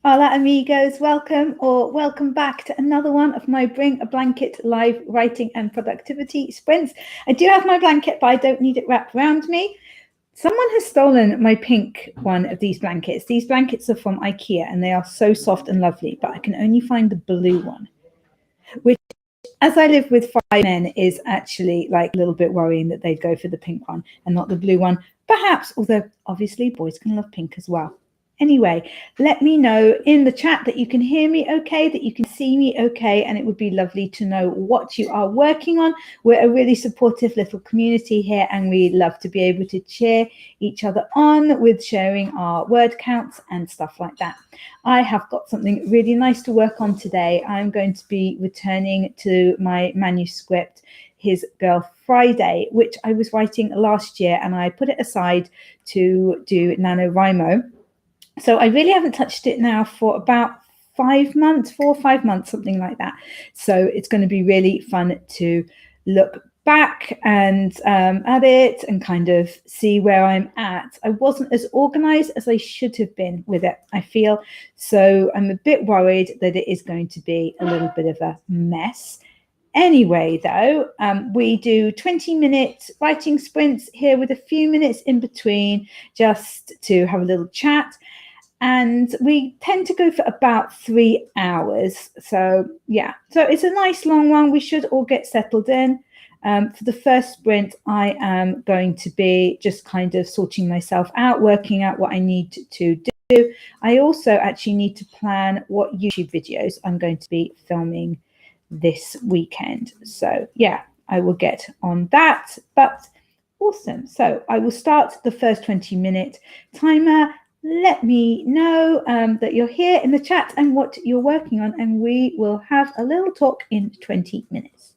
Hola amigos, welcome or welcome back to another one of my Bring a Blanket live writing and productivity sprints. I do have my blanket, but I don't need it wrapped around me. Someone has stolen my pink one of these blankets. These blankets are from IKEA and they are so soft and lovely, but I can only find the blue one, which, as I live with 5 men, is actually like a little bit worrying that they'd go for the pink one and not the blue one. Perhaps, although obviously boys can love pink as well. Anyway, let me know in the chat that you can hear me okay, that you can see me okay, and it would be lovely to know what you are working on. We're a really supportive little community here, and we love to be able to cheer each other on with sharing our word counts and stuff like that. I have got something really nice to work on today. I'm going to be returning to my manuscript, His Girl Friday, which I was writing last year, and I put it aside to do NaNoWriMo. So I really haven't touched it now for about 5 months, 4 or 5 months, something like that. So it's going to be really fun to look back and at it and kind of see where I'm at. I wasn't as organized as I should have been with it, I feel. So I'm a bit worried that it is going to be a little bit of a mess. Anyway, though, we do 20-minute writing sprints here with a few minutes in between just to have a little chat. And we tend to go for about 3 hours. So yeah, so it's a nice long one. We should all get settled in. For the first sprint, I am going to be just kind of sorting myself out, working out what I need to do. I also actually need to plan what YouTube videos I'm going to be filming this weekend. So yeah, I will get on that, but awesome. So I will start the first 20-minute timer. Let me know that you're here in the chat and what you're working on, and we will have a little talk in 20 minutes.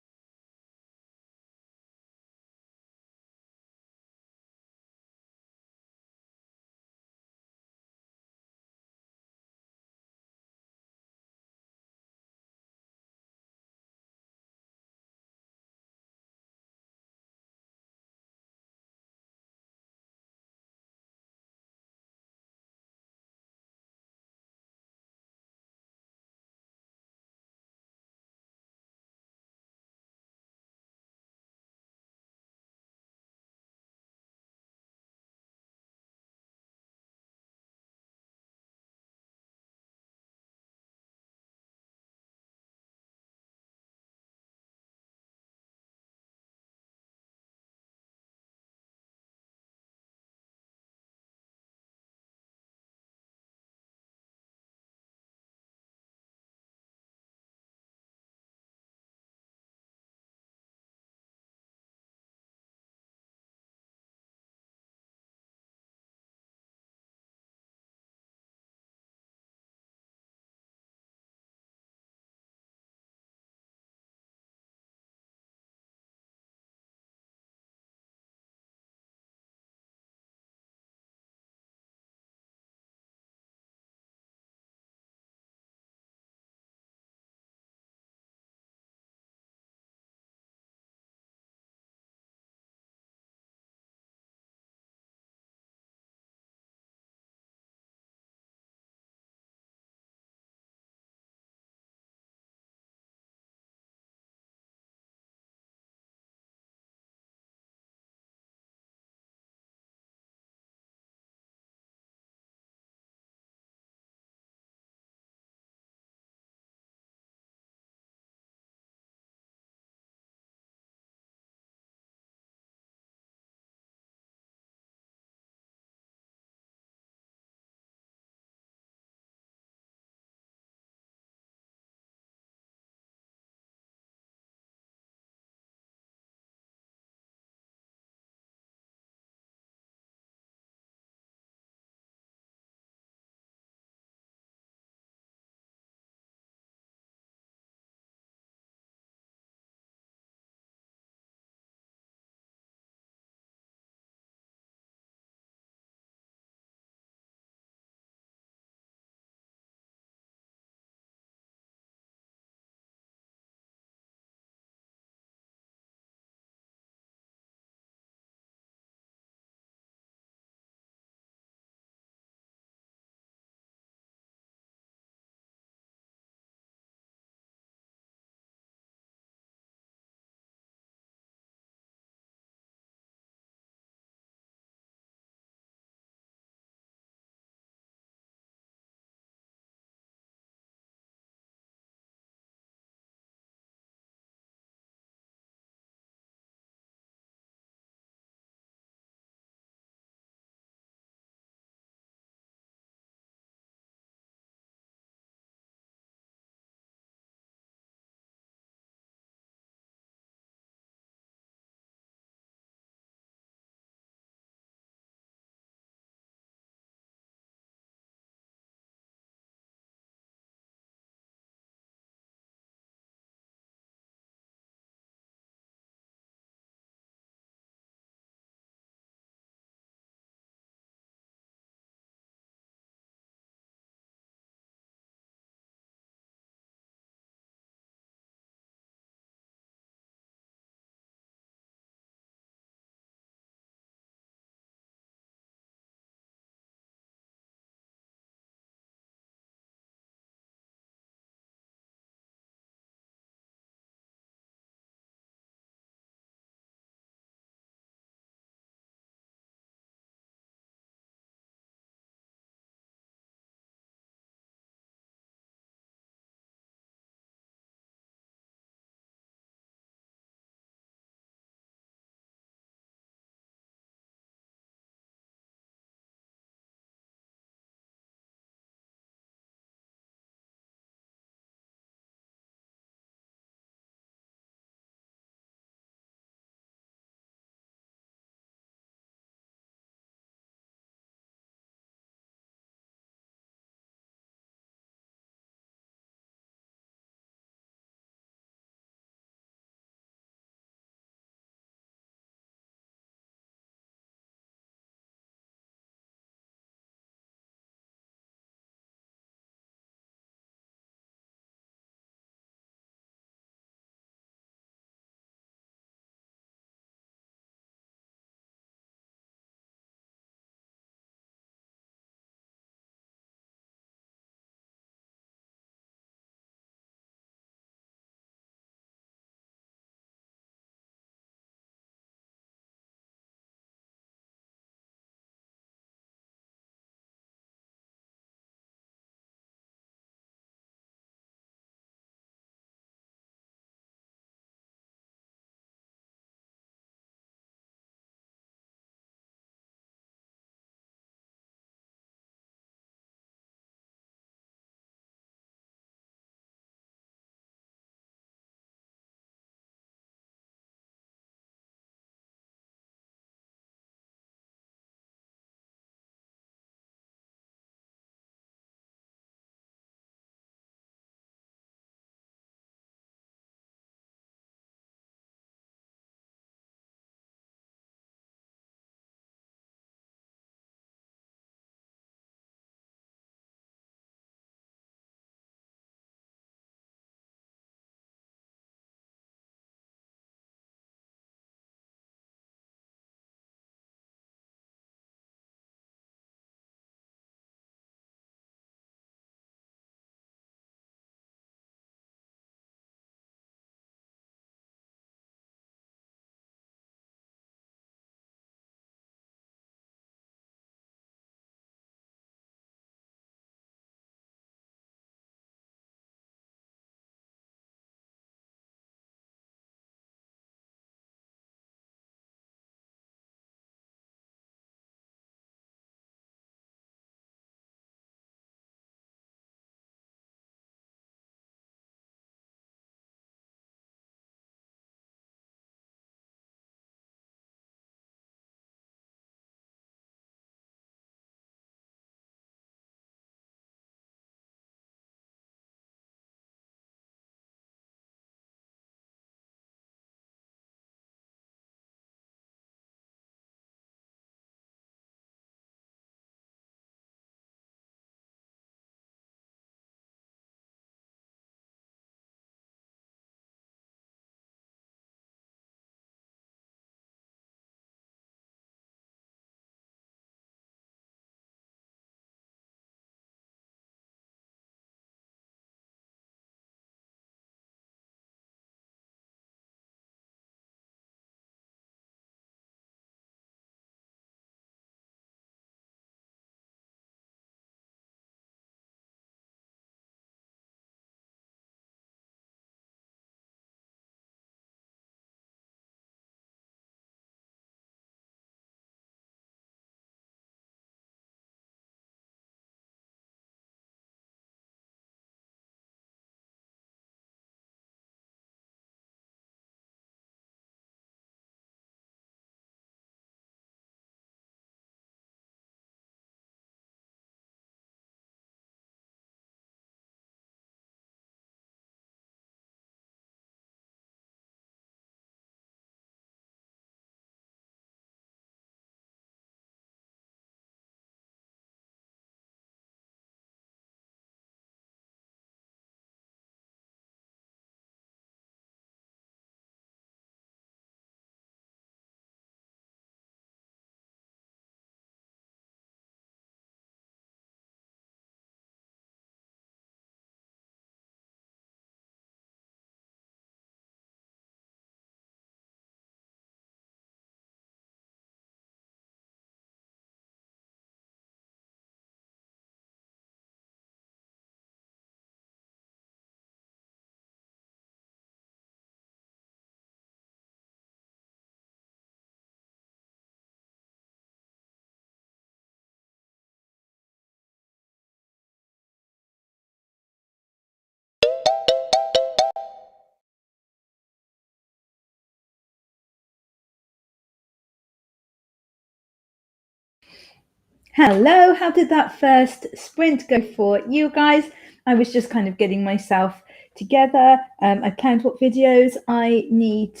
Hello, how did that first sprint go for you guys? I was just kind of getting myself together. I planned what videos I need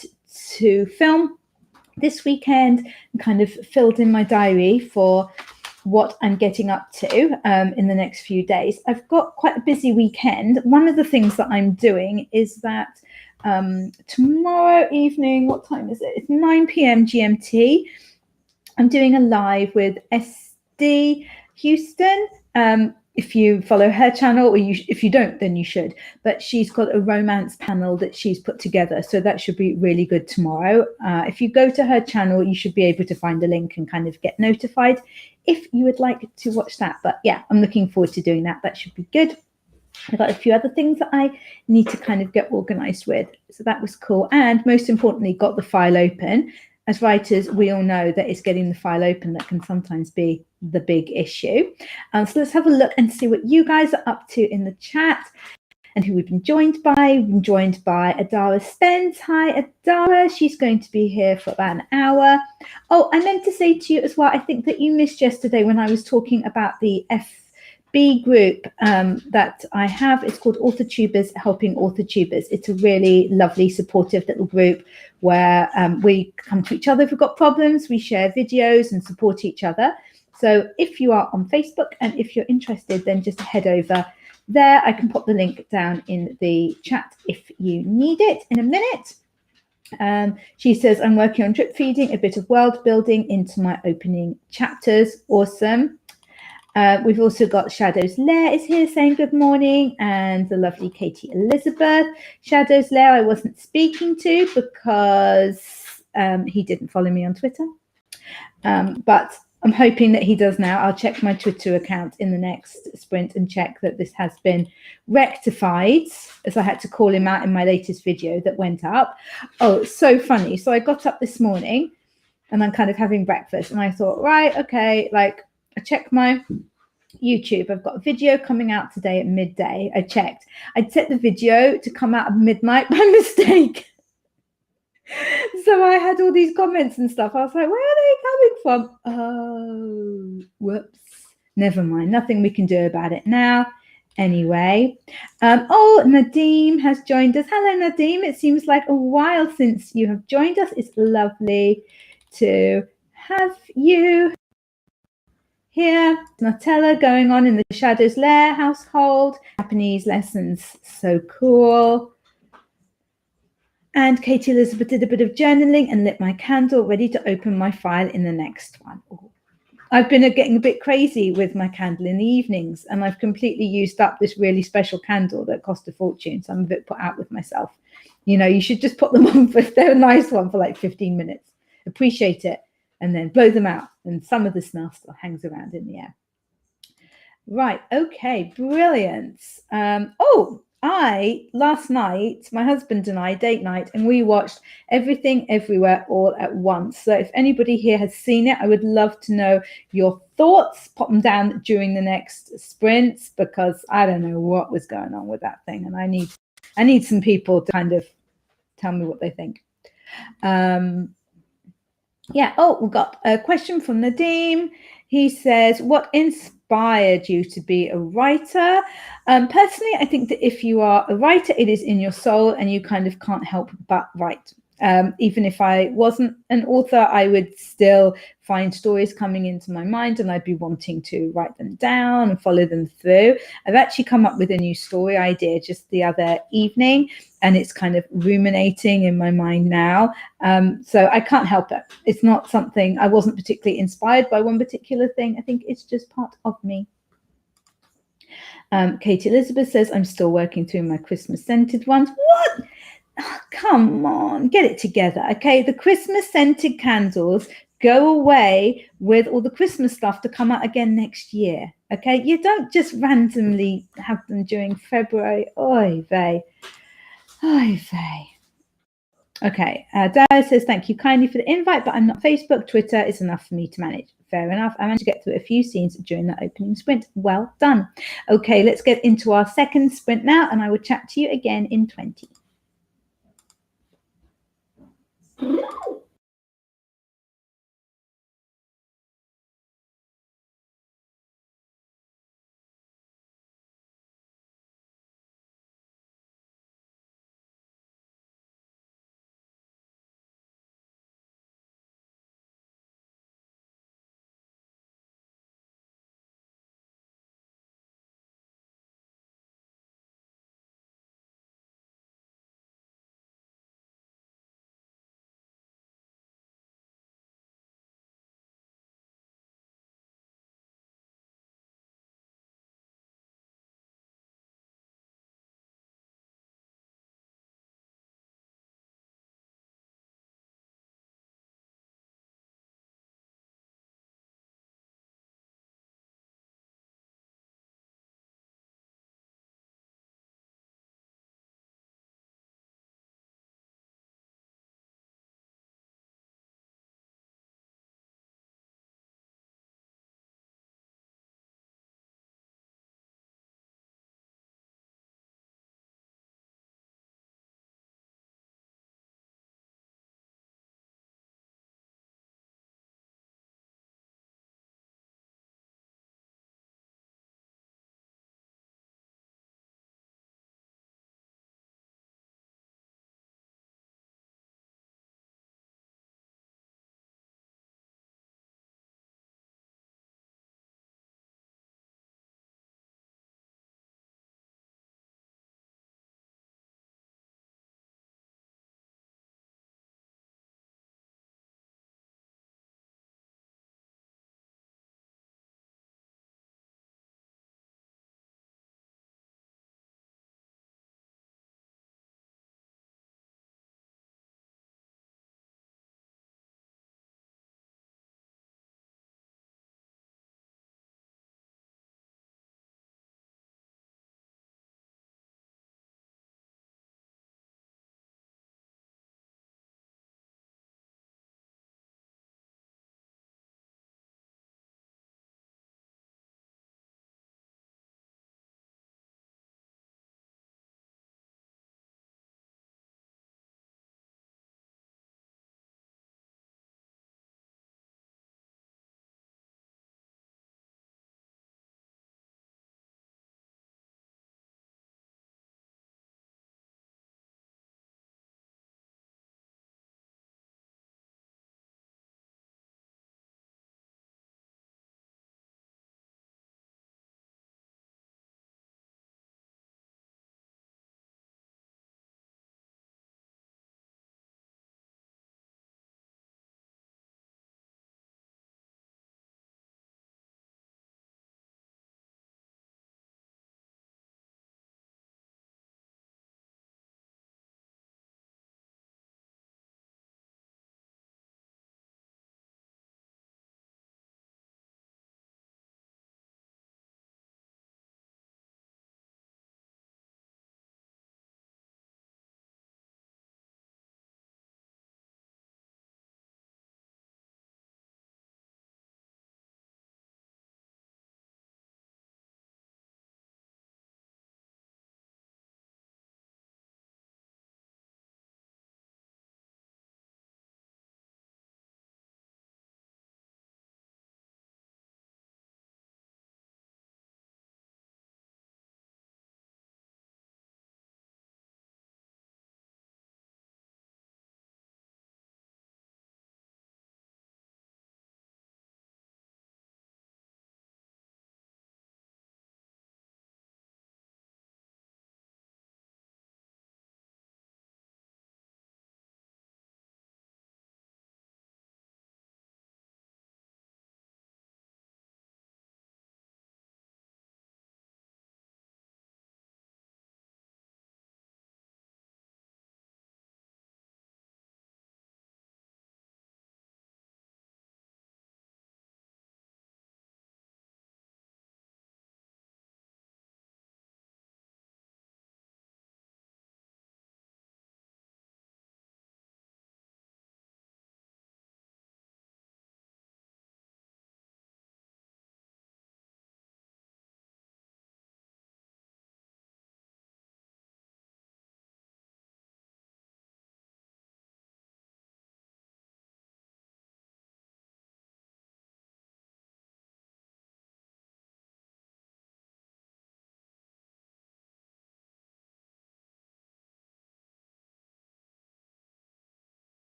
to film this weekend and kind of filled in my diary for what I'm getting up to in the next few days. I've got quite a busy weekend. One of the things that I'm doing is that tomorrow evening, what time is it? It's 9 p.m. GMT. I'm doing a live with SD Houston. If you follow her channel, or if you don't, then you should. But she's got a romance panel that she's put together, so that should be really good tomorrow. If you go to her channel, you should be able to find a link and kind of get notified if you would like to watch that. But yeah, I'm looking forward to doing that. That should be good. I've got a few other things that I need to kind of get organized with. So that was cool. And most importantly, got the file open. As writers, we all know that it's getting the file open that can sometimes be the big issue. So let's have a look and see what you guys are up to in the chat and who we've been joined by. We've been joined by Adara Spence. Hi, Adara. She's going to be here for about an hour. Oh, I meant to say to you as well, I think that you missed yesterday when I was talking about the FB group that I have. It's called AuthorTubers Helping AuthorTubers. It's a really lovely, supportive little group where we come to each other if we've got problems, we share videos and support each other. So if you are on Facebook and if you're interested, then just head over there. I can pop the link down in the chat if you need it in a minute. She says, I'm working on drip feeding a bit of world building into my opening chapters. Awesome. We've also got Shadow's Lair is here saying good morning, and the lovely Katie Elizabeth. Shadow's Lair I wasn't speaking to because he didn't follow me on Twitter, but I'm hoping that he does now. I'll check my Twitter account in the next sprint and check that this has been rectified, as I had to call him out in my latest video that went up. Oh, it's so funny. So I got up this morning and I'm kind of having breakfast and I thought, right, okay, like I checked my YouTube. I've got a video coming out today at midday. I checked. I'd set the video to come out at midnight by mistake. So I had all these comments and stuff. I was like, where are they coming from? Oh, whoops. Never mind. Nothing we can do about it now. Anyway. Oh, Nadeem has joined us. Hello, Nadeem. It seems like a while since you have joined us. It's lovely to have you here. Nutella going on in the Shadow's Lair household. Japanese lessons. So cool. And Katie Elizabeth did a bit of journaling and lit my candle, ready to open my file in the next one. Ooh. I've been getting a bit crazy with my candle in the evenings, and I've completely used up this really special candle that cost a fortune. So I'm a bit put out with myself. You know, you should just put them on if they're a nice one for like 15 minutes. Appreciate it, and then blow them out. And some of the smell still hangs around in the air. Right. Okay. Brilliant. Last night, my husband and I, date night, and we watched Everything Everywhere All at Once. So if anybody here has seen it, I would love to know your thoughts. Pop them down during the next sprints, because I don't know what was going on with that thing. And I need some people to kind of tell me what they think. Yeah. Oh, we've got a question from Nadeem. He says, what inspired you to be a writer? Personally, I think that if you are a writer, it is in your soul and you kind of can't help but write. Even if I wasn't an author, I would still find stories coming into my mind and I'd be wanting to write them down and follow them through. I've actually come up with a new story idea just the other evening, and it's kind of ruminating in my mind now. So I can't help it. It's not something, I wasn't particularly inspired by one particular thing. I think it's just part of me. Katie Elizabeth says, I'm still working through my Christmas scented ones. What? Oh, come on, get it together. Okay, the Christmas scented candles go away with all the Christmas stuff to come out again next year. Okay, you don't just randomly have them during February. Oy vey. Oy vey. Okay, Dara says, thank you kindly for the invite, but I'm not Facebook. Twitter is enough for me to manage. Fair enough. I managed to get through a few scenes during that opening sprint. Well done. Okay, let's get into our second sprint now, and I will chat to you again in 20.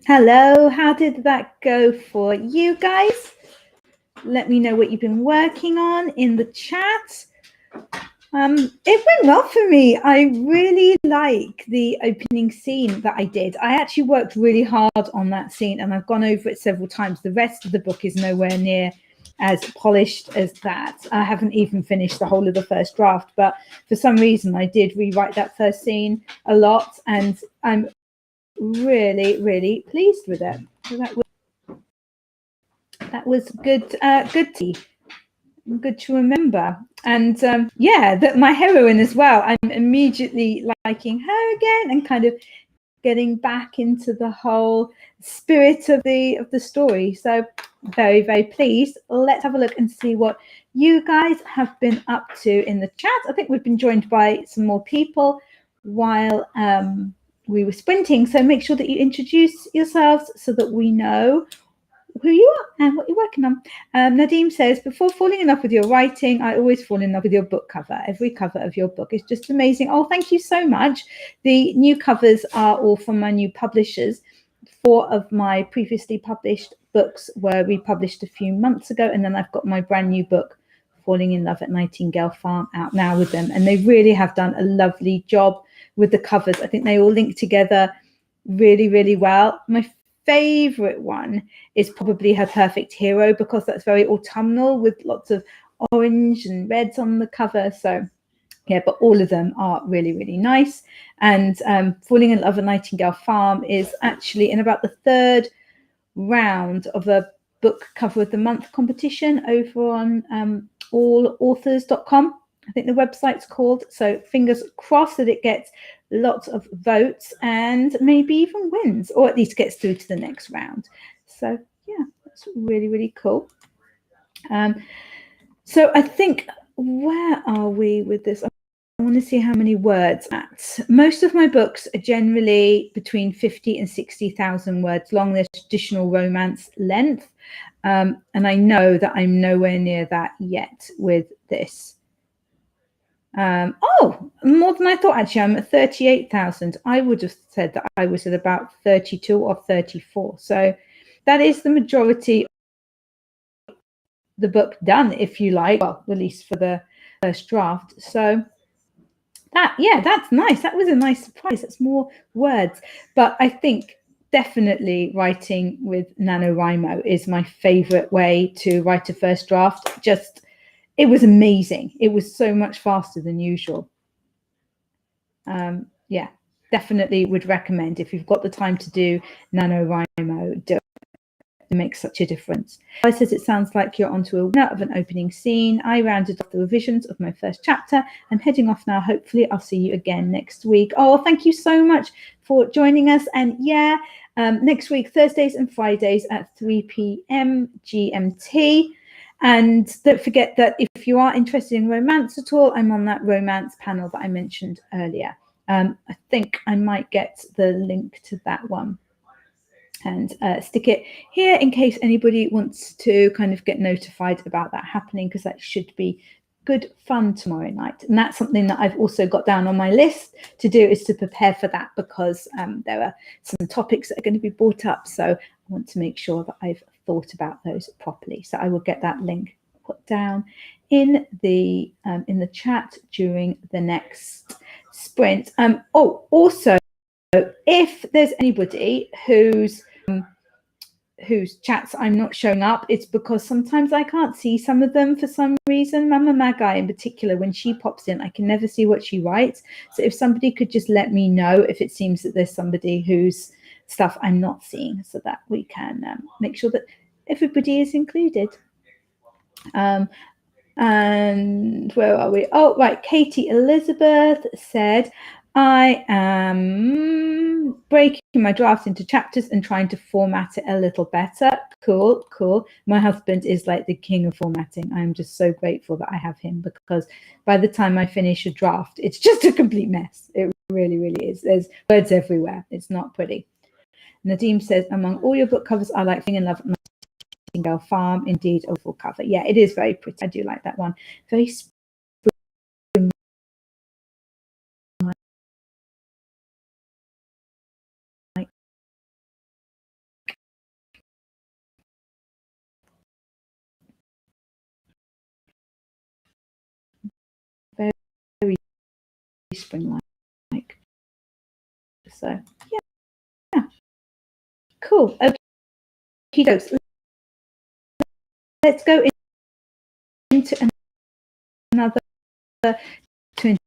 Hello, how did that go for you guys? Let me know what you've been working on in the chat. It went well for me. I really like the opening scene that I did. I actually worked really hard on that scene and I've gone over it several times. The rest of the book is nowhere near as polished as that. I haven't even finished the whole of the first draft, but for some reason I did rewrite that first scene a lot and I'm really, really pleased with it. So that was good, good to remember. And yeah, that my heroine as well, I'm immediately liking her again and kind of getting back into the whole spirit of the story. So very, very pleased. Let's have a look and see what you guys have been up to in the chat. I think we've been joined by some more people while we were sprinting, so make sure that you introduce yourselves so that we know who you are and what you're working on. Nadim says, before falling in love with your writing, I always fall in love with your book cover. Every cover of your book is just amazing. Oh, thank you so much. The new covers are all from my new publishers. 4 of my previously published books were republished a few months ago, and then I've got my brand new book, Falling in Love at Nightingale Farm, out now with them. And they really have done a lovely job with the covers. I think they all link together really, really well. My favorite one is probably Her Perfect Hero, because that's very autumnal with lots of orange and reds on the cover. So yeah, but all of them are really, really nice. And Falling in Love at Nightingale Farm is actually in about the 3rd round of a book cover of the month competition over on allauthors.com. I think the website's called. So fingers crossed that it gets lots of votes and maybe even wins, or at least gets through to the next round. So yeah, that's really, really cool. So I think, where are we with this? I want to see how many words at. Most of my books are generally between 50 and 60,000 words long. There's traditional romance length. And I know that I'm nowhere near that yet with this. Oh, more than I thought, actually. I'm at 38,000. I would have said that I was at about 32 or 34. So that is the majority of the book done, if you like, well, at least for the first draft. So that, yeah, that's nice. That was a nice surprise. That's more words. But I think definitely writing with NaNoWriMo is my favorite way to write a first draft. Just, it was amazing. It was so much faster than usual. Yeah, definitely would recommend, if you've got the time to do NaNoWriMo, do it. It makes such a difference. I says, it sounds like you're onto a winner of an opening scene. I rounded off the revisions of my first chapter. I'm heading off now. Hopefully I'll see you again next week. Oh, thank you so much for joining us. And yeah, next week, Thursdays and Fridays at 3 p.m. GMT. And don't forget that if you are interested in romance at all, I'm on that romance panel that I mentioned earlier. I think I might get the link to that one and stick it here in case anybody wants to kind of get notified about that happening, because that should be good fun tomorrow night. And that's something that I've also got down on my list to do, is to prepare for that, because there are some topics that are going to be brought up. So I want to make sure that I've thought about those properly. So I will get that link put down in the chat during the next sprint. Oh, also, if there's anybody whose chats I'm not showing up, it's because sometimes I can't see some of them for some reason. Mama Magai in particular, when she pops in, I can never see what she writes. So if somebody could just let me know if it seems that there's somebody whose stuff I'm not seeing, so that we can make sure that everybody is included. And where are we? Oh, right. Katie Elizabeth said, I am breaking my drafts into chapters and trying to format it a little better. Cool, cool. My husband is like the king of formatting. I'm just so grateful that I have him, because by the time I finish a draft, it's just a complete mess. It really, really is. There's words everywhere. It's not pretty. Nadim says, among all your book covers, I like Falling in Love at Nightingale Farm. Indeed, overall cover. Yeah, it is very pretty. I do like that one. Very spring-like. So yeah, cool. Okay, let's go into another to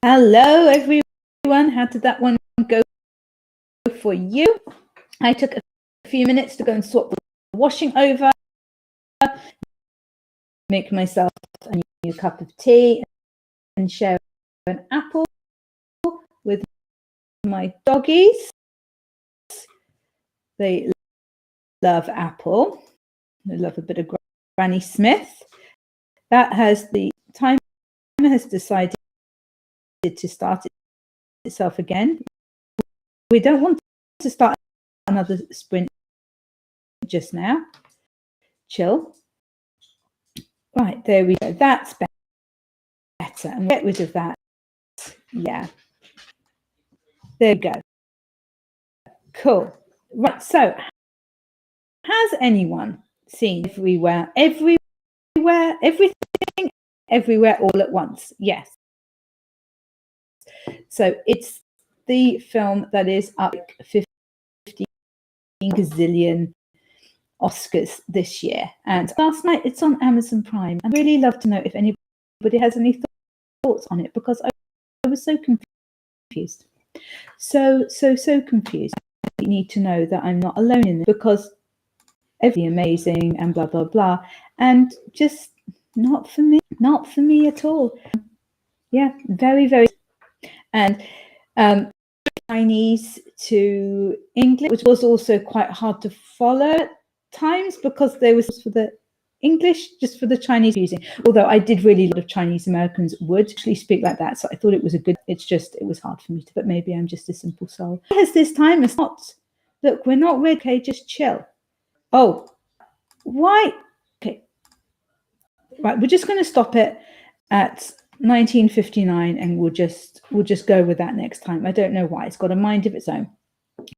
Hello, everyone. How did that one go for you? I took a few minutes to go and swap the washing over, make myself a new cup of tea, and share an apple with my doggies. They love apple. They love a bit of Granny Smith. That has the timer has decided to start itself again. We don't want to start another sprint just now. Chill. Right, there we go. That's better. And get rid of that. Yeah. There we go. Cool. Right, so has anyone seen everywhere, everything, everywhere, all at once? Yes. So it's the film that is up 15 gazillion Oscars this year. And last night it's on Amazon Prime. I'd really love to know if anybody has any thoughts on it, because I was so confused. So confused. I need to know that I'm not alone in this, because everything amazing and blah, blah, blah. And just not for me at all. Yeah, very, very. And Chinese to English, which was also quite hard to follow at times, because there was for the English, just for the Chinese using. Although I did really, a lot of Chinese Americans would actually speak like that, so I thought it was a good. It's just, it was hard for me to, but maybe I'm just a simple soul. Has this time? It's not. Look, we're not ready. Okay, just chill. Oh, why? Okay, right. We're just going to stop it at 1959, and we'll just go with that next time. I don't know why. It's got a mind of its own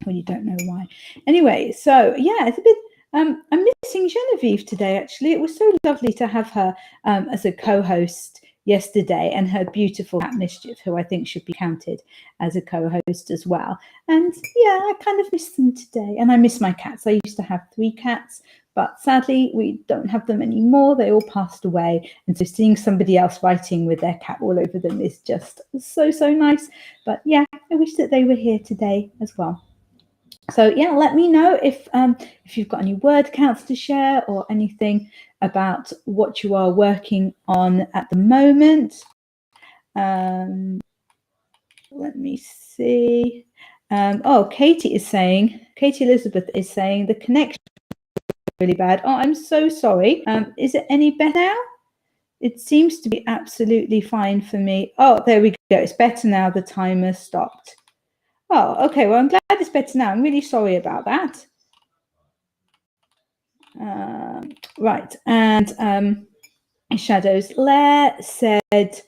when you don't know why. Anyway, so yeah, it's a bit. I'm missing Genevieve today. Actually, it was so lovely to have her as a co-host yesterday, and her beautiful cat Mischief, who I think should be counted as a co-host as well. And yeah, I kind of miss them today, and I miss my cats. I used to have 3 cats, but sadly we don't have them anymore. They all passed away, and so seeing somebody else writing with their cat all over them is just so nice. But yeah, I wish that they were here today as well. So yeah, let me know if you've got any word counts to share, or anything about what you are working on at the moment. Let me see. Katie Elizabeth is saying the connection is really bad. Oh, I'm so sorry. Is it any better now? It seems to be absolutely fine for me. Oh, there we go. It's better now. The timer stopped. Oh, okay. Well, I'm glad it's better now. I'm really sorry about that. Right. And Shadow's Lair said,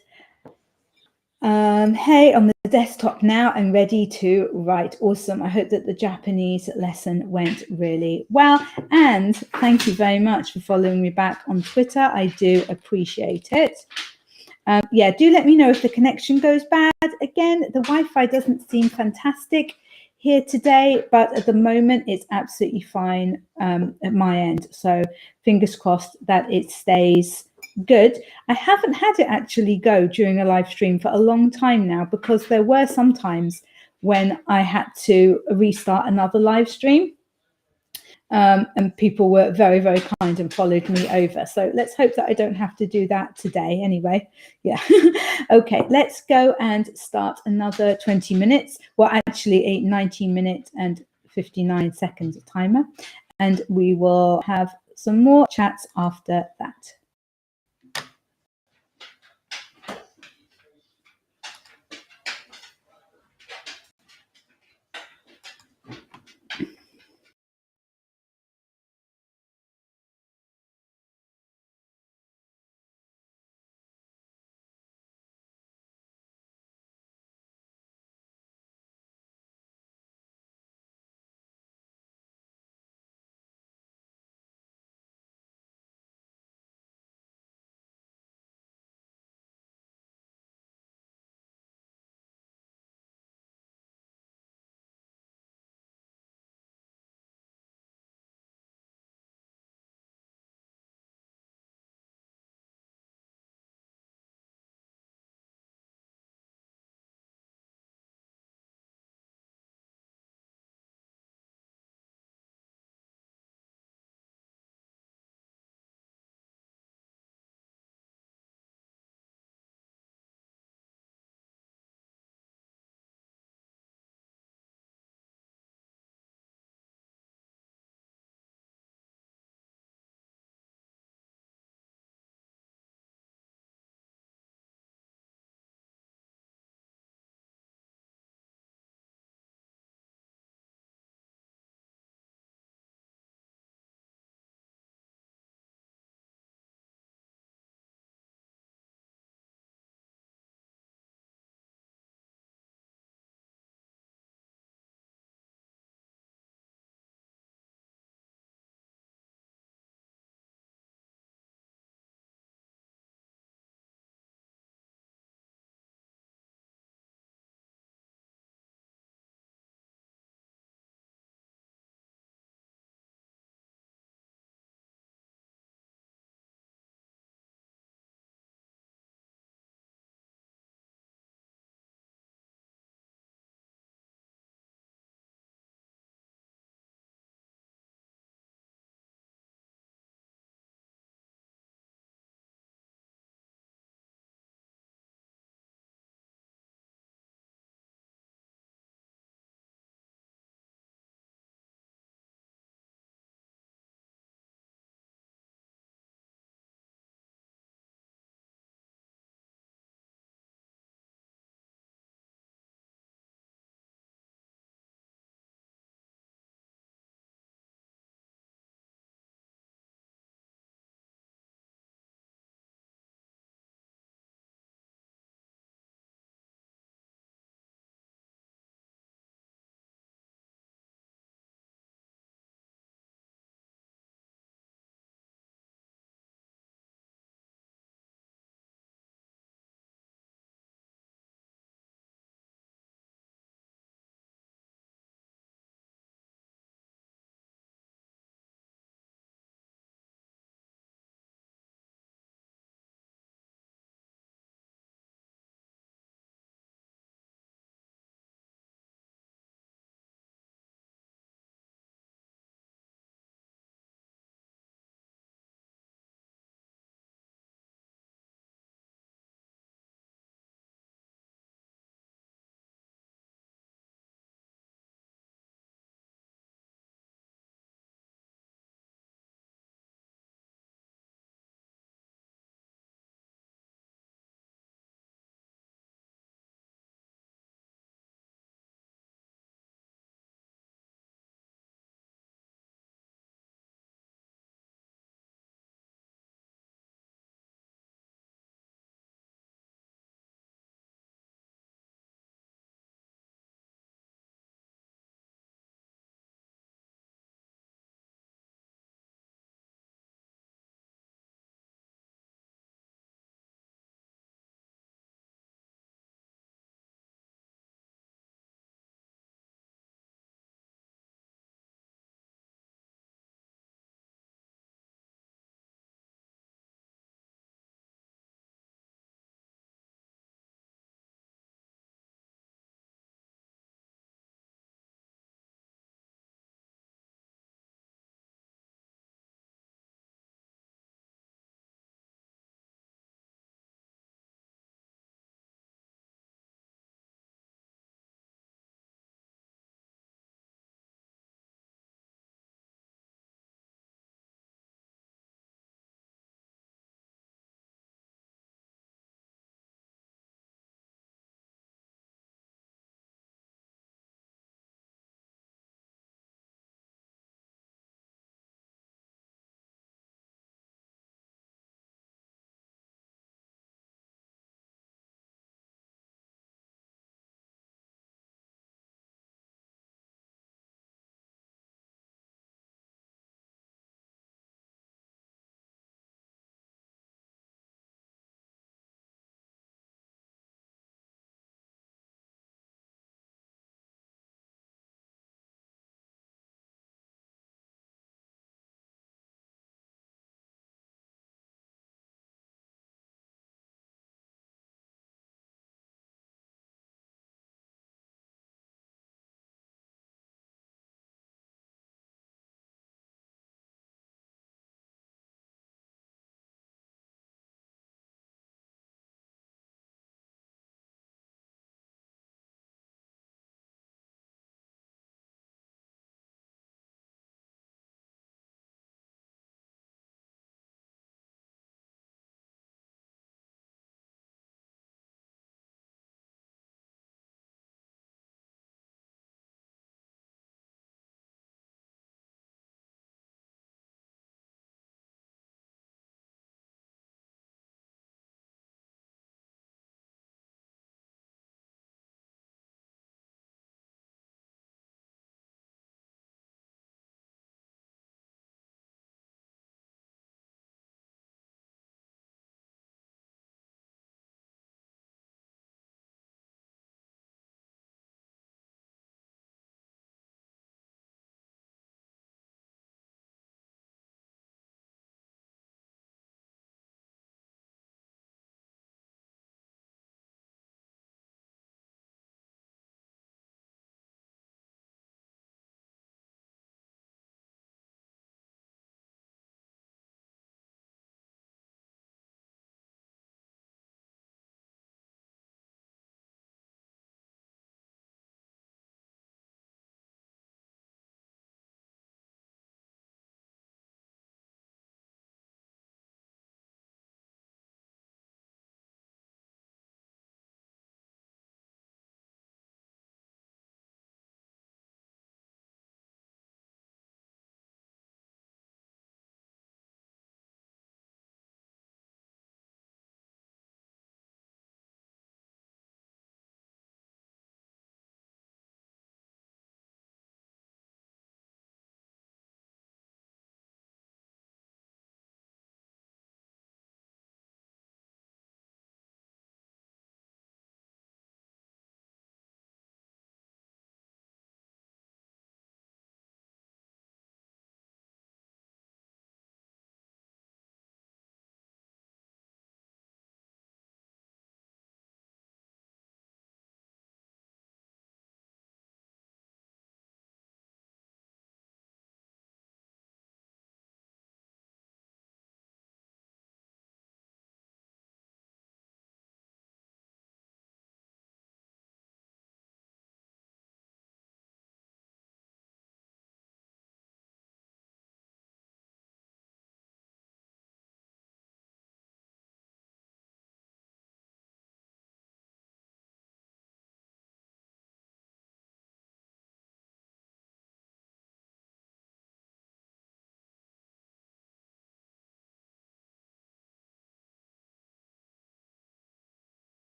hey, on the desktop now, I'm ready to write. Awesome. I hope that the Japanese lesson went really well. And thank you very much for following me back on Twitter. I do appreciate it. Yeah, do let me know if the connection goes bad. Again, the Wi-Fi doesn't seem fantastic here today, but at the moment it's absolutely fine at my end. So fingers crossed that it stays good. I haven't had it actually go during a live stream for a long time now, because there were some times when I had to restart another live stream. And people were very, very kind and followed me over. So let's hope that I don't have to do that today anyway. Yeah. Okay, let's go and start another 20 minutes. Well, actually a 19 minute and 59 seconds timer. And we will have some more chats after that.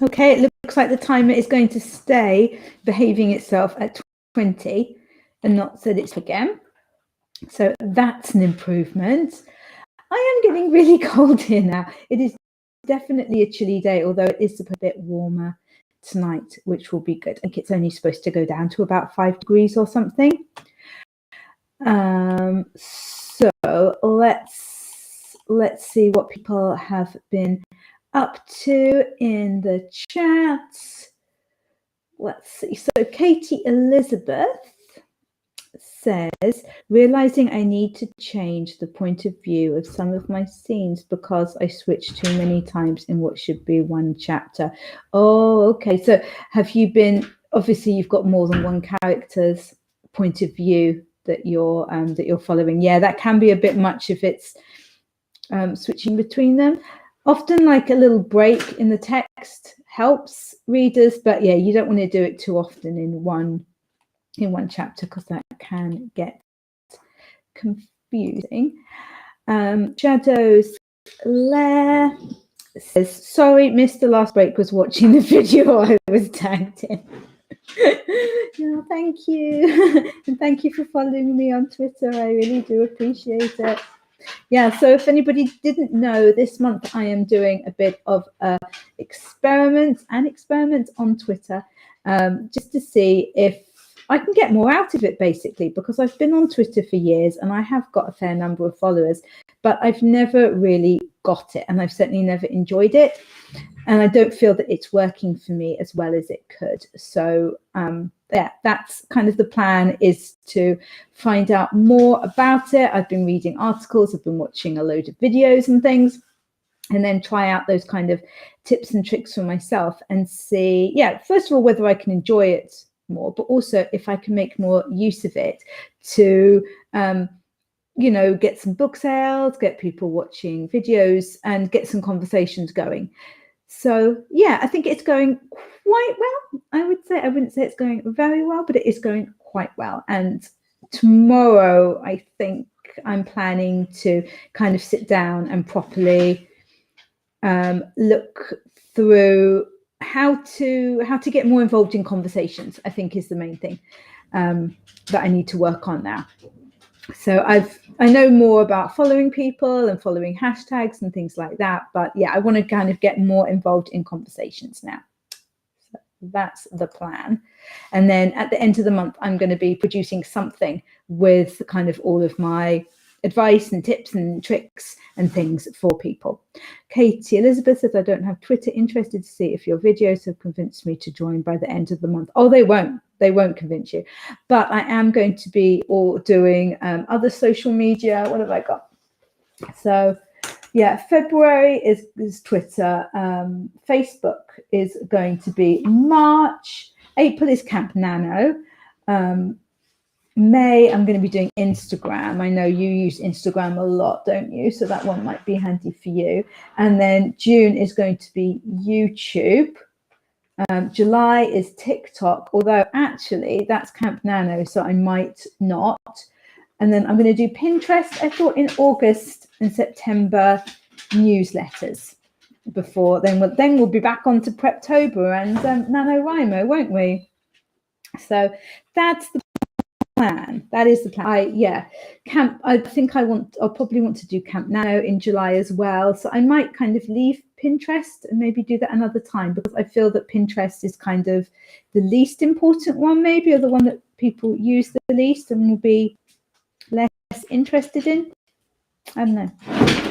Okay, it looks like the timer is going to stay behaving itself at 20 and not set it again. So that's an improvement. I am getting really cold here now. It is definitely a chilly day, although it is a bit warmer tonight, which will be good. I think it's only supposed to go down to about 5 degrees or something. So let's see what people have been up to in the chat. Let's see. So Katie Elizabeth says, realizing I need to change the point of view of some of my scenes because I switched too many times in what should be one chapter. Oh, okay. So have you been, obviously you've got more than one character's point of view that you're following. Yeah, that can be a bit much if it's switching between them. Often like a little break in the text helps readers, but yeah, you don't want to do it too often in one chapter because that can get confusing. Shadows Lair says, sorry, missed the last break, was watching the video I was tagged in. No, thank you. And thank you for following me on Twitter. I really do appreciate it. Yeah, so if anybody didn't know, this month I am doing a bit of experiment on Twitter, just to see if I can get more out of it, basically, because I've been on Twitter for years and I have got a fair number of followers, but I've never really got it, and I've certainly never enjoyed it, and I don't feel that it's working for me as well as it could. So yeah, that's kind of the plan, is to find out more about it. I've been reading articles, I've been watching a load of videos and things, and then try out those kind of tips and tricks for myself and see, yeah, first of all, whether I can enjoy it more, but also if I can make more use of it to you know, get some book sales, get people watching videos, and get some conversations going. So yeah, I think it's going quite well. I wouldn't say it's going very well, but it is going quite well. And tomorrow, I think I'm planning to kind of sit down and properly look through how to get more involved in conversations, I think, is the main thing that I need to work on now. So I know more about following people and following hashtags and things like that, but yeah, I want to kind of get more involved in conversations now. So that's the plan. And then at the end of the month, I'm going to be producing something with kind of all of my advice and tips and tricks and things for people. Katie Elizabeth says, I don't have Twitter. Interested to see if your videos have convinced me to join by the end of the month. Oh, they won't convince you, but I am going to be all doing other social media. What have I got? So yeah, February is Twitter. Facebook is going to be March. April is Camp Nano. May, I'm going to be doing Instagram. I know you use Instagram a lot, don't you? So that one might be handy for you. And then June is going to be YouTube. July is TikTok, although actually that's Camp Nano, so I might not. And then I'm going to do Pinterest, I thought, in August and September, newsletters. Before then we'll be back on to Preptober and NaNoWriMo, won't we? So that's the plan. That is the plan. I'll probably want to do Camp Nano in July as well. So I might kind of leave Pinterest and maybe do that another time, because I feel that Pinterest is kind of the least important one, maybe, or the one that people use the least and will be less interested in. I don't know.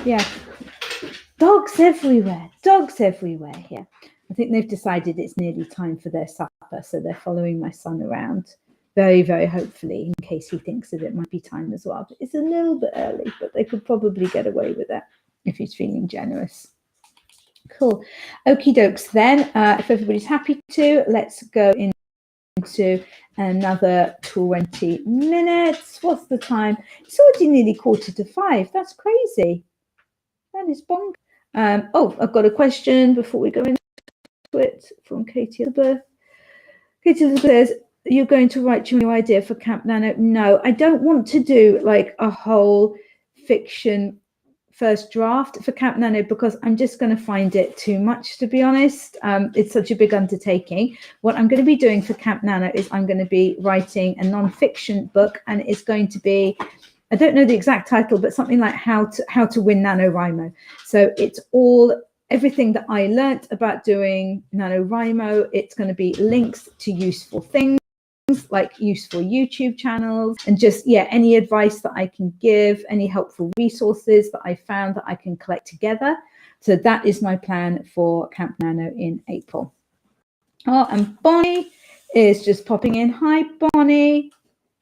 Yeah. Dogs everywhere here. I think they've decided it's nearly time for their supper, so they're following my son around very, very hopefully, in case he thinks that it might be time as well. But it's a little bit early, but they could probably get away with it if he's feeling generous. Cool. Okie dokes then. If everybody's happy to, let's go into another 20 minutes. What's the time? It's already nearly 4:45. That's crazy. That is bonkers. Oh, I've got a question before we go into it from Katie Elizabeth. Katie Elizabeth says, you're going to write your new idea for Camp Nano? No, I don't want to do like a whole fiction first draft for Camp Nano because I'm just going to find it too much, to be honest. It's such a big undertaking. What I'm going to be doing for Camp Nano is I'm going to be writing a non-fiction book, and it's going to be, I don't know the exact title, but something like how to win NaNoWriMo. So it's everything that I learnt about doing NaNoWriMo. It's going to be links to useful things, like useful YouTube channels, and just, yeah, any advice that I can give, any helpful resources that I found that I can collect together. So that is my plan for Camp Nano in April. Oh, and Bonnie is just popping in. Hi, Bonnie.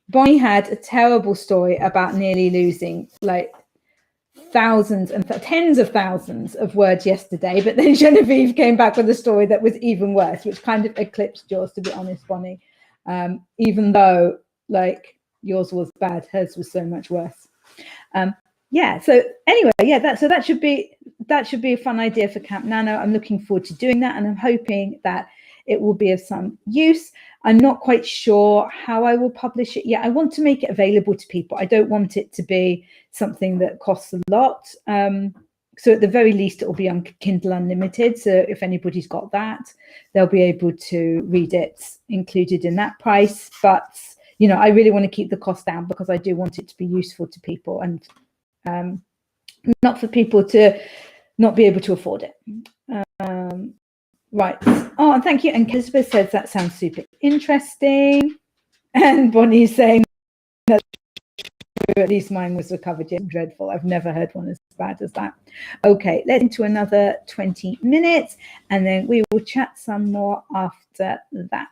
Bonnie had a terrible story about nearly losing like thousands and tens of thousands of words yesterday, but then Genevieve came back with a story that was even worse, which kind of eclipsed yours, to be honest, Bonnie. Even though like yours was bad, hers was so much worse. Yeah, so anyway, yeah, that should be a fun idea for Camp Nano. I'm looking forward to doing that, and I'm hoping that it will be of some use. I'm not quite sure how I will publish it yet. I want to make it available to people. I don't want it to be something that costs a lot. So at the very least, it will be on Kindle Unlimited. So if anybody's got that, they'll be able to read it included in that price. But, you know, I really want to keep the cost down because I do want it to be useful to people, and not for people to not be able to afford it. Right. Oh, and thank you. And Elizabeth says that sounds super interesting. And Bonnie's saying that at least mine was recovered. Yeah, dreadful. I've never heard one as bad as that. Okay, let's into another 20 minutes, and then we will chat some more after that.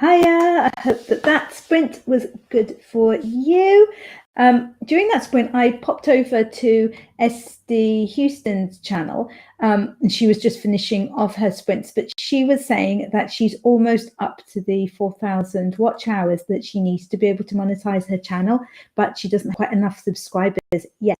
Hiya, I hope that sprint was good for you. During that sprint, I popped over to SD Houston's channel, and she was just finishing off her sprints, but she was saying that she's almost up to the 4,000 watch hours that she needs to be able to monetize her channel, but she doesn't have quite enough subscribers yet.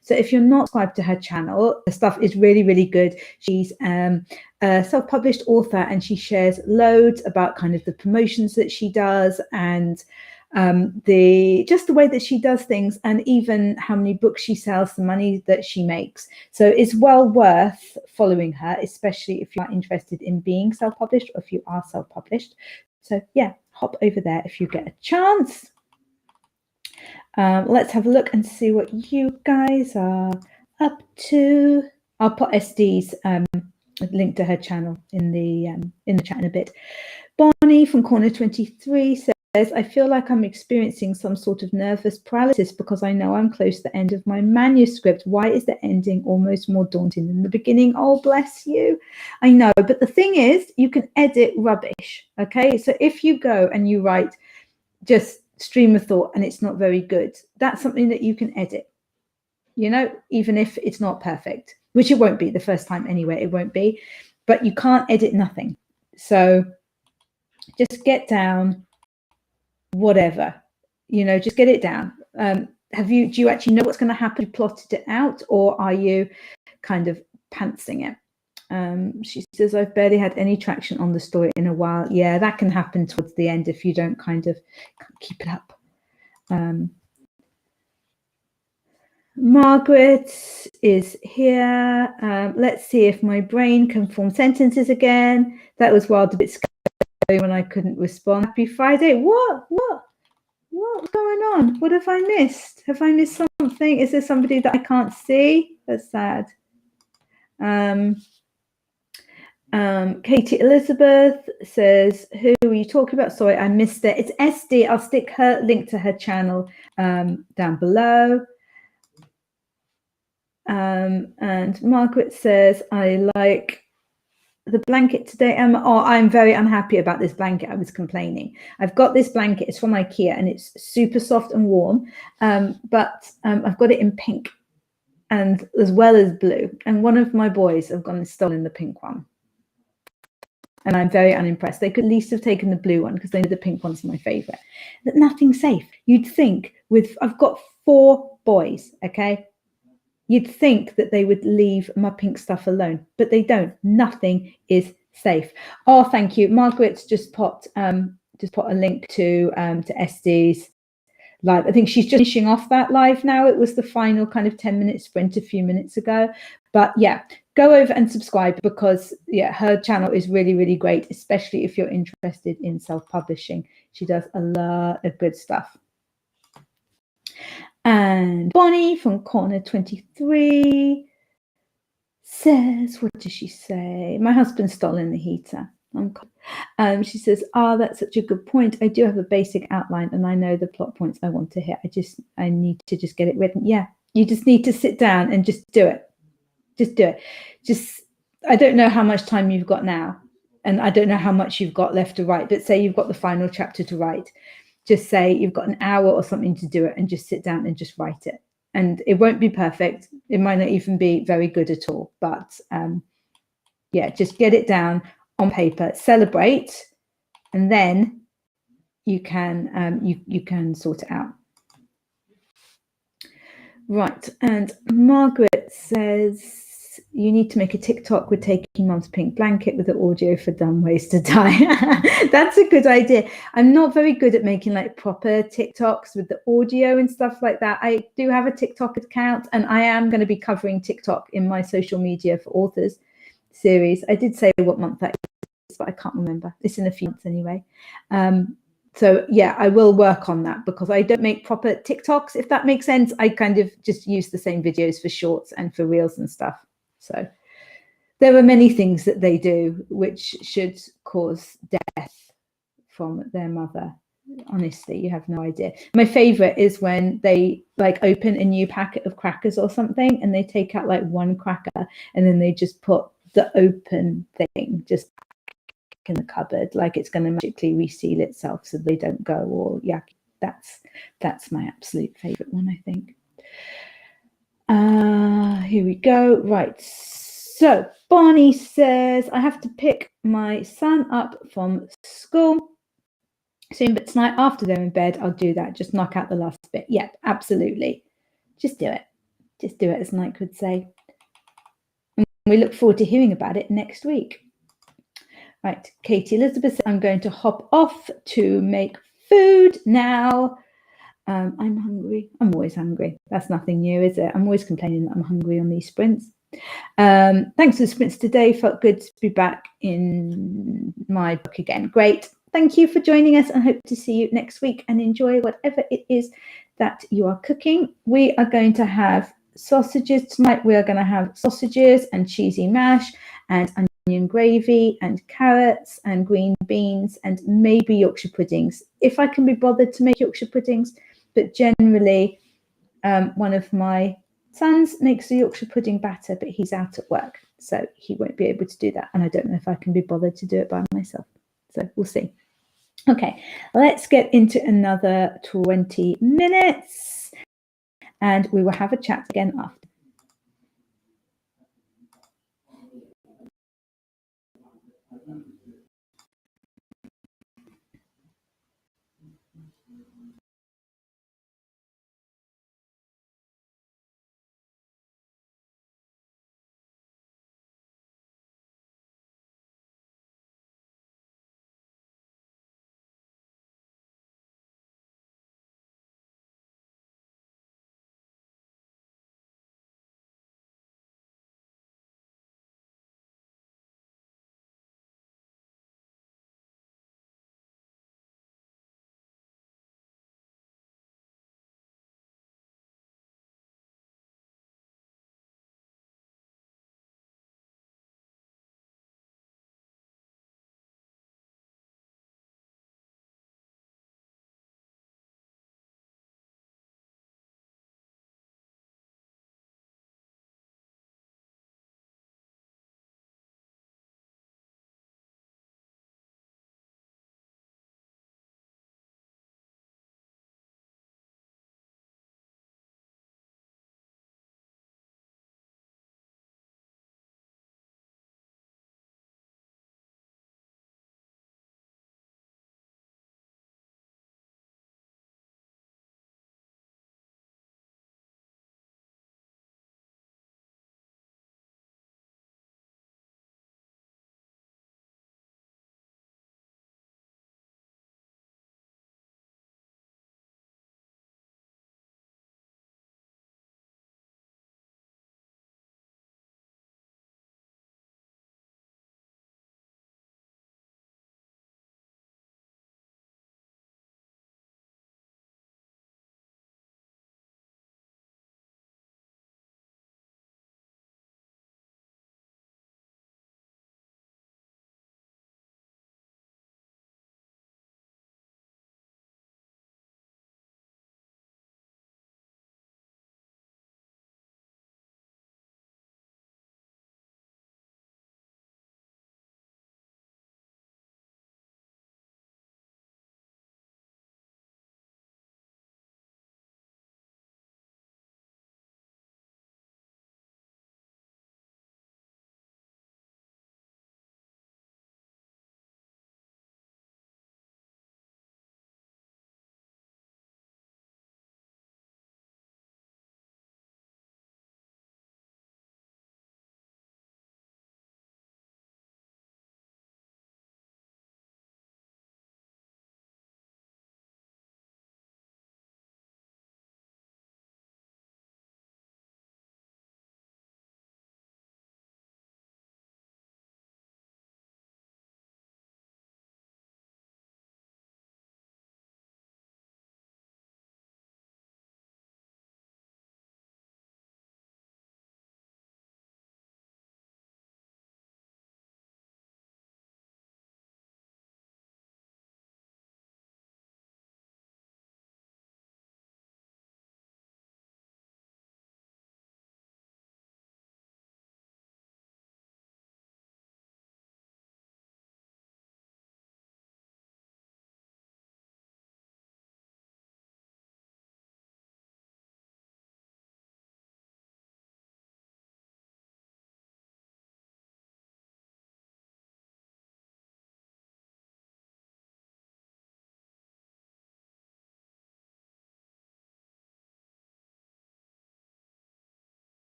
So if you're not subscribed to her channel, the stuff is really, really good. She's a self-published author, and she shares loads about kind of the promotions that she does, and the way that she does things, and even how many books she sells, the money that she makes. So it's well worth following her, especially if you are interested in being self-published, or if you are self-published. So yeah, hop over there if you get a chance. Let's have a look and see what you guys are up to. I'll put SD's link to her channel in the chat in a bit. Bonnie from Corner 23 says, I feel like I'm experiencing some sort of nervous paralysis because I know I'm close to the end of my manuscript. Why is the ending almost more daunting than the beginning? Oh, bless you. I know, but the thing is, you can edit rubbish, okay? So if you go and you write just stream of thought and it's not very good, that's something that you can edit, you know, even if it's not perfect, which it won't be the first time anyway, it won't be, but you can't edit nothing. So just get down whatever, you know, just get it down. Do you actually know what's going to happen? You plotted it out, or are you kind of pantsing it? She says, I've barely had any traction on the story in a while. Yeah, that can happen towards the end if you don't kind of keep it up. Margaret is here. Let's see if my brain can form sentences again. That was wild, a bit scary when I couldn't respond. Happy Friday. What's going on? What have I missed? Have I missed something? Is there somebody that I can't see? That's sad. Katie Elizabeth says, who are you talking about? Sorry, I missed it. It's SD. I'll stick her link to her channel down below. And Margaret says, I like the blanket today, Emma. Oh, I'm very unhappy about this blanket. I was complaining. I've got this blanket. It's from IKEA and it's super soft and warm, but I've got it in pink and as well as blue. And one of my boys have gone and stolen the pink one. And I'm very unimpressed. They could at least have taken the blue one because they know the pink one's my favorite. But nothing's safe. You'd think I've got 4 boys, okay? You'd think that they would leave my pink stuff alone, but they don't. Nothing is safe. Oh, thank you. Margaret's just put a link to SD's live. I think she's just finishing off that live now. It was the final kind of 10-minute sprint a few minutes ago. But yeah, go over and subscribe because yeah, her channel is really, really great, especially if you're interested in self-publishing. She does a lot of good stuff. And Bonnie from Corner 23 says, what does she say? My husband's stolen the heater. She says, that's such a good point. I do have a basic outline and I know the plot points I want to hit. I need to just get it written. Yeah, you just need to sit down and just do it. Just do it. I don't know how much time you've got now, and I don't know how much you've got left to write, but say you've got the final chapter to write. Just say you've got an hour or something to do it and just sit down and just write it. And it won't be perfect. It might not even be very good at all, but yeah, just get it down on paper, celebrate, and then you can you can sort it out. Right, and Margaret says you need to make a TikTok with taking Mum's pink blanket with the audio for dumb ways to die. That's a good idea. I'm not very good at making like proper TikToks with the audio and stuff like that. I do have a TikTok account and I am going to be covering TikTok in my social media for authors series. I did say what month that is, but I can't remember. It's in a few months anyway. So yeah, I will work on that because I don't make proper TikToks, if that makes sense. I kind of just use the same videos for shorts and for reels and stuff. So there are many things that they do which should cause death from their mother. Honestly, you have no idea. My favorite is when they like open a new packet of crackers or something and they take out like one cracker and then they just put the open thing just in the cupboard, like it's going to magically reseal itself so they don't go, or yeah, that's my absolute favorite one, I think. Here we go. Right, so Bonnie says I have to pick my son up from school soon, but tonight after they're in bed I'll do that, just knock out the last bit. Yeah, absolutely, just do it, as Nike would say. And we look forward to hearing about it next week. Right, Katie Elizabeth, I'm going to hop off to make food now. I'm hungry. I'm always hungry. That's nothing new, is it? I'm always complaining that I'm hungry on these sprints. Thanks for the sprints today. Felt good to be back in my book again. Great. Thank you for joining us, and hope to see you next week, and enjoy whatever it is that you are cooking. We are going to have sausages tonight. We are going to have sausages and cheesy mash and onion gravy and carrots and green beans and maybe Yorkshire puddings, if I can be bothered to make Yorkshire puddings. But generally, one of my sons makes a Yorkshire pudding batter, but he's out at work, so he won't be able to do that. And I don't know if I can be bothered to do it by myself. So we'll see. Okay, let's get into another 20 minutes and we will have a chat again after.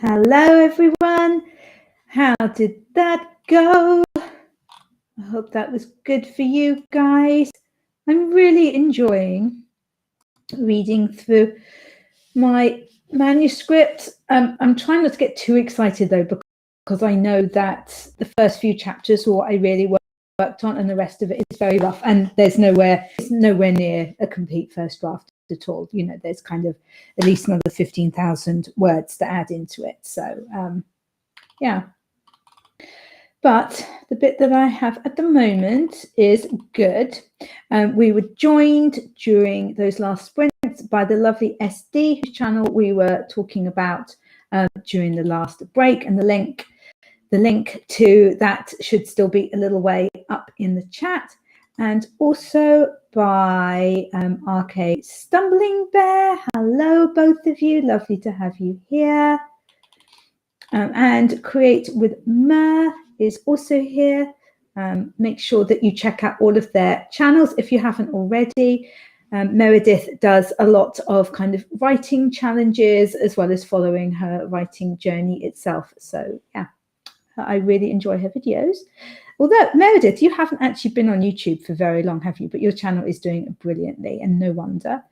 Hello, everyone. How did that go? I hope that was good for you guys. I'm really enjoying reading through my manuscript. I'm trying not to get too excited though, because I know that the first few chapters were what I really worked on, and the rest of it is very rough, and it's nowhere near a complete first draft at all. You know, there's kind of at least another 15,000 words to add into it. So yeah. But the bit that I have at the moment is good. We were joined during those last sprints by the lovely SD, whose channel we were talking about during the last break, and the link to that should still be a little way up in the chat. And also by RK Stumbling Bear. Hello, both of you. Lovely to have you here. And Create with Mer is also here. Make sure that you check out all of their channels if you haven't already. Meredith does a lot of kind of writing challenges as well as following her writing journey itself. So yeah, I really enjoy her videos. Although, Meredith, you haven't actually been on YouTube for very long, have you? But your channel is doing brilliantly, and no wonder.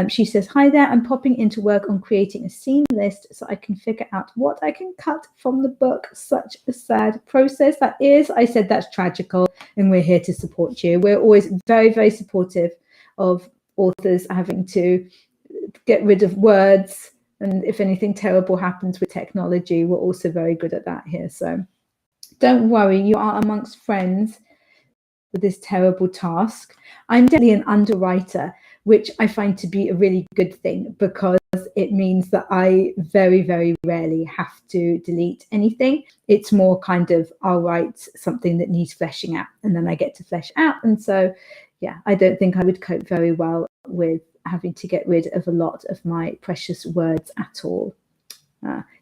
She says, hi there, I'm popping into work on creating a scene list so I can figure out what I can cut from the book. Such a sad process that is. I said that's tragical, and we're here to support you. We're always very, very supportive of authors having to get rid of words. And if anything terrible happens with technology, we're also very good at that here. So don't worry, you are amongst friends with this terrible task. I'm definitely an underwriter, which I find to be a really good thing, because it means that I very, very rarely have to delete anything. It's more kind of, I'll write something that needs fleshing out, and then I get to flesh out. And so, yeah, I don't think I would cope very well with having to get rid of a lot of my precious words at all.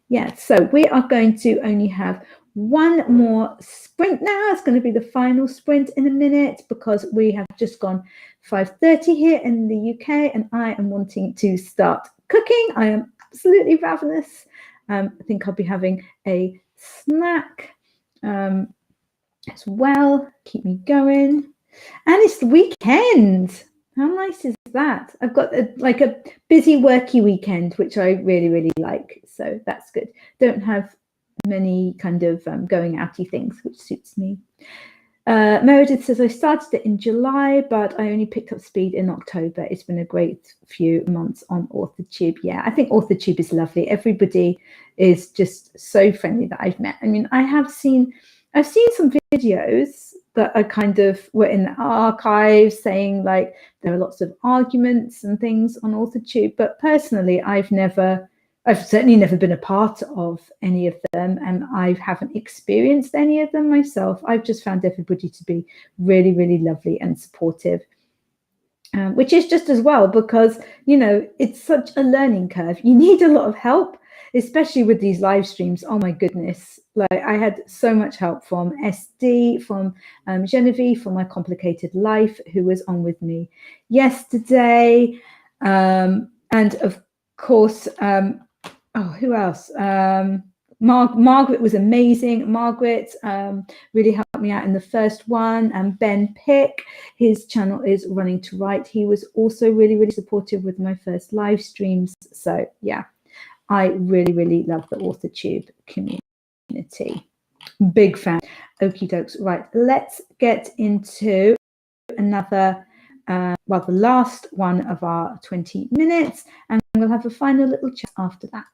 Yeah, so we are going to only have one more sprint now. It's going to be the final sprint in a minute, because we have just gone 5:30 here in the UK, and I am wanting to start cooking. I am absolutely ravenous. I think I'll be having a snack as well. Keep me going. And it's the weekend. How nice is that? I've got a busy worky weekend, which I really, really like. So that's good. Don't have many kind of going outy things, which suits me. Meredith says, I started it in July, but I only picked up speed in October. It's been a great few months on AuthorTube. Yeah, I think AuthorTube is lovely. Everybody is just so friendly that I've met. I mean, I've seen some videos that are kind of were in the archives saying like there are lots of arguments and things on AuthorTube, but personally I've certainly never been a part of any of them, and I haven't experienced any of them myself. I've just found everybody to be really, really lovely and supportive, which is just as well, because, you know, it's such a learning curve. You need a lot of help, especially with these live streams. Oh my goodness. Like, I had so much help from SD, from Genevieve, from My Complicated Life, who was on with me yesterday. And of course, who else? Margaret was amazing. Margaret really helped me out in the first one. And Ben Pick, his channel is Running to Write. He was also really, really supportive with my first live streams. So yeah, I really, really love the AuthorTube community. Big fan. Okie dokes. Right, let's get into another, the last one of our 20 minutes, and we'll have a final little chat after that.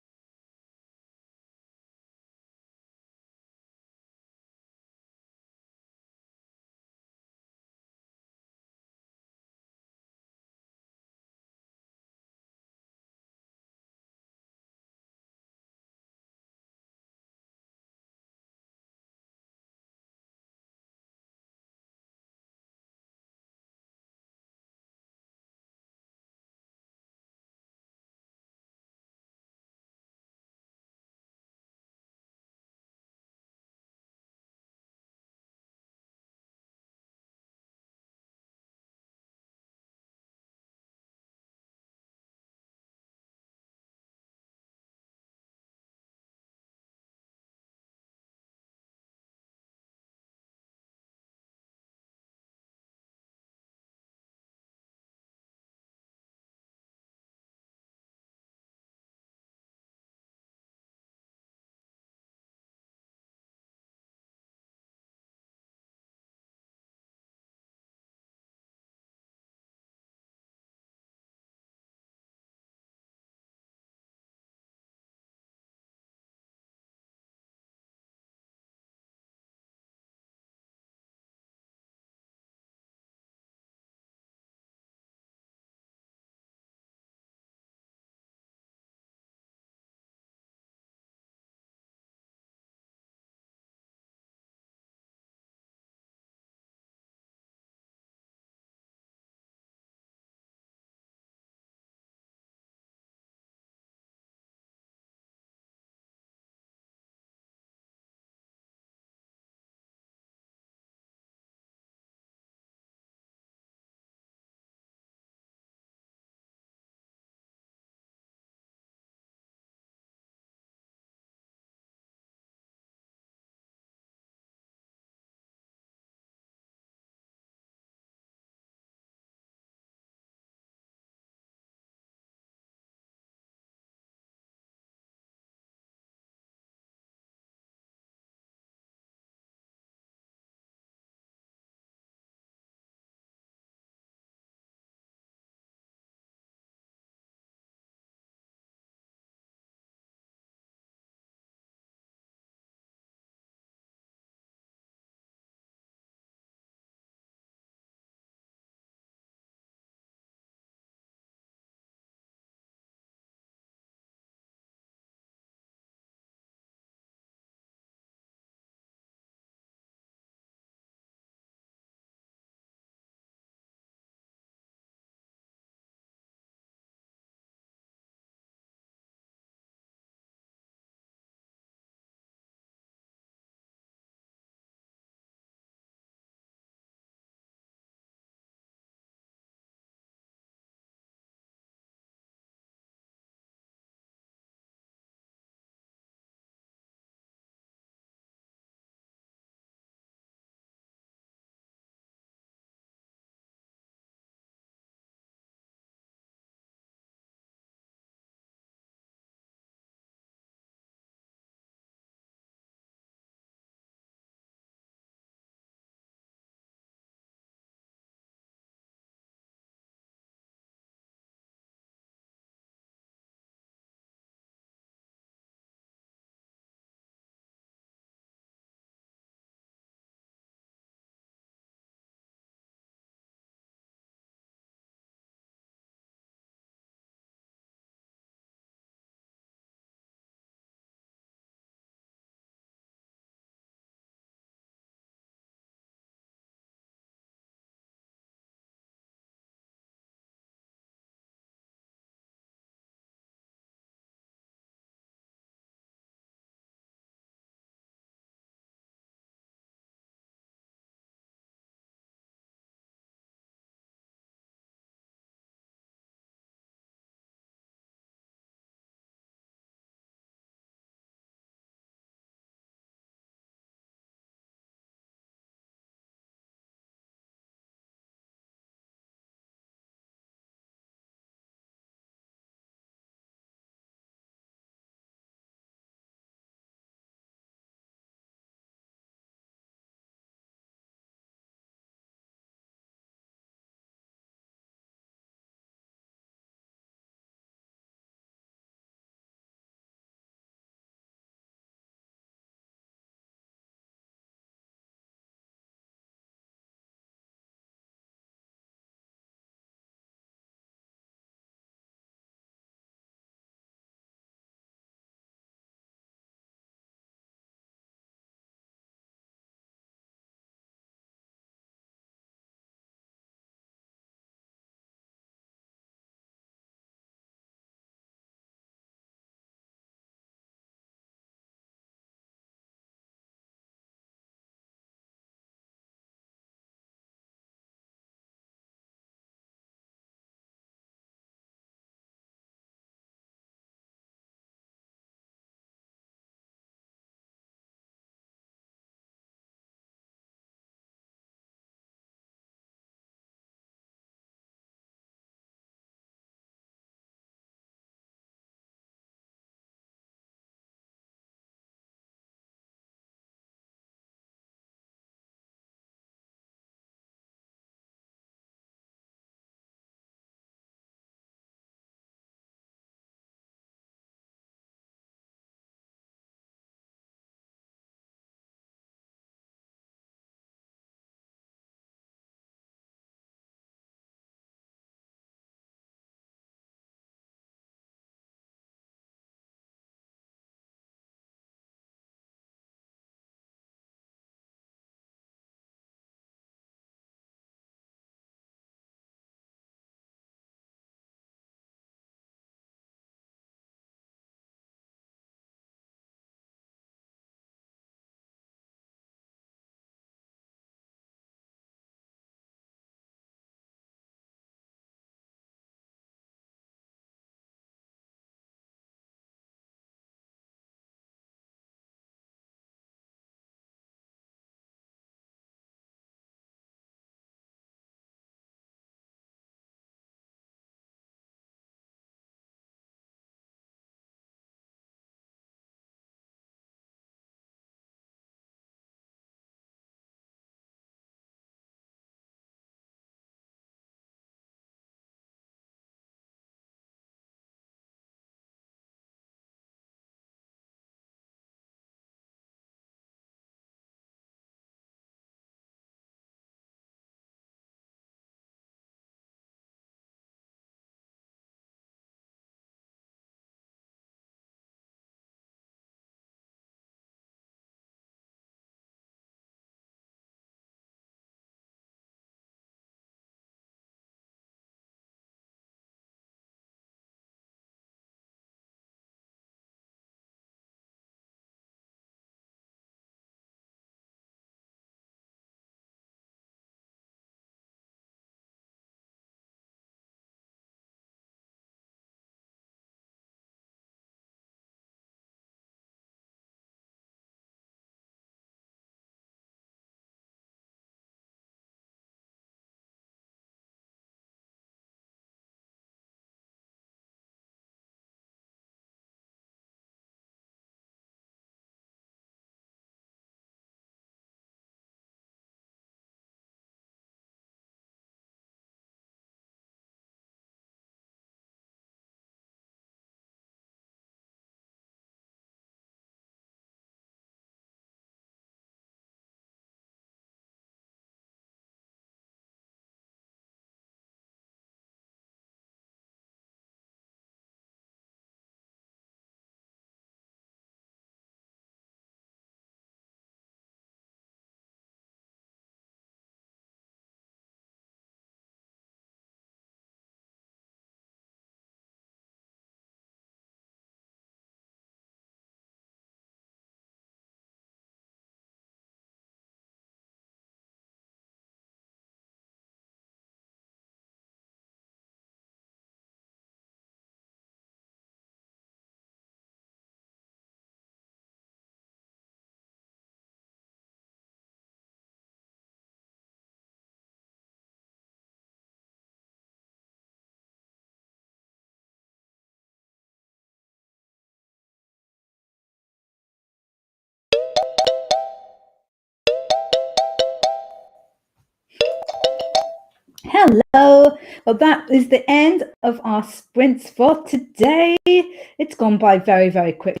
Hello. Well, that is the end of our sprints for today. It's gone by very, very quickly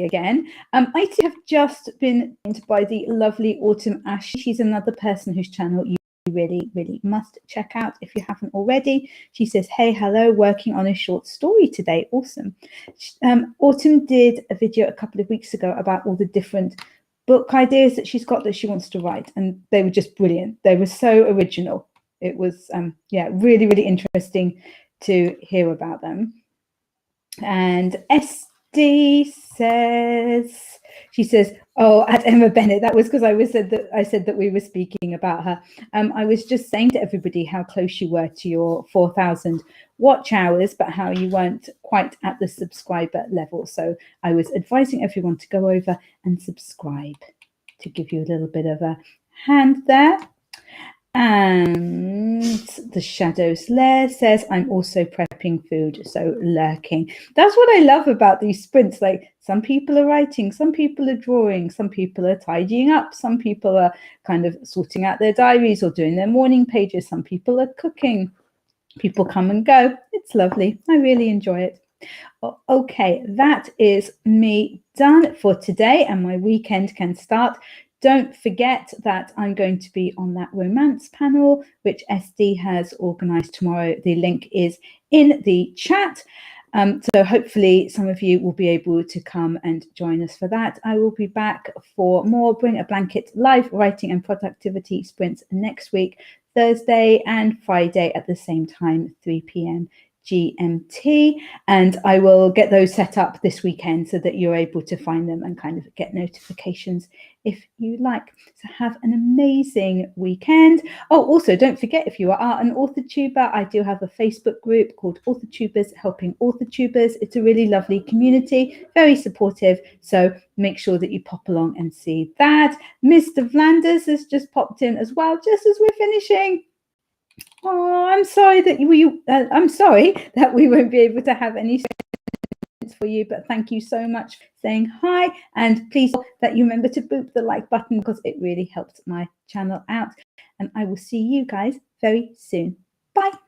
again. I have just been joined by the lovely Autumn Ash. She's another person whose channel you really, really must check out if you haven't already. She says, hey, hello, working on a short story today. Awesome. Autumn did a video a couple of weeks ago about all the different book ideas that she's got that she wants to write, and they were just brilliant. They were so original. It was really, really interesting to hear about them. And SD says, she says, oh, at Emma Bennet, that was because I said that we were speaking about her. I was just saying to everybody how close you were to your 4,000 watch hours, but how you weren't quite at the subscriber level. So I was advising everyone to go over and subscribe, to give you a little bit of a hand there. And the Shadows Lair says, I'm also prepping food, so lurking. That's what I love about these sprints. Like, some people are writing, some people are drawing, some people are tidying up, some people are kind of sorting out their diaries or doing their morning pages, some people are cooking. People come and go. It's lovely. I really enjoy it. Okay, that is me done for today, and my weekend can start. Don't forget that I'm going to be on that romance panel, which SD has organised tomorrow. The link is in the chat. So hopefully some of you will be able to come and join us for that. I will be back for more Bring a Blanket live writing and productivity sprints next week, Thursday and Friday at the same time, 3 p.m. GMT, and I will get those set up this weekend so that you're able to find them and kind of get notifications if you like. So have an amazing weekend. Oh, also don't forget, if you are an author tuber, I do have a Facebook group called Author Tubers Helping Author Tubers. It's a really lovely community, very supportive, so make sure that you pop along and see that. Mr. Vlanders has just popped in as well, just as we're finishing. Oh, I'm sorry that we won't be able to have any for you, but thank you so much for saying hi, and please that you remember to boop the like button because it really helps my channel out, and I will see you guys very soon. Bye.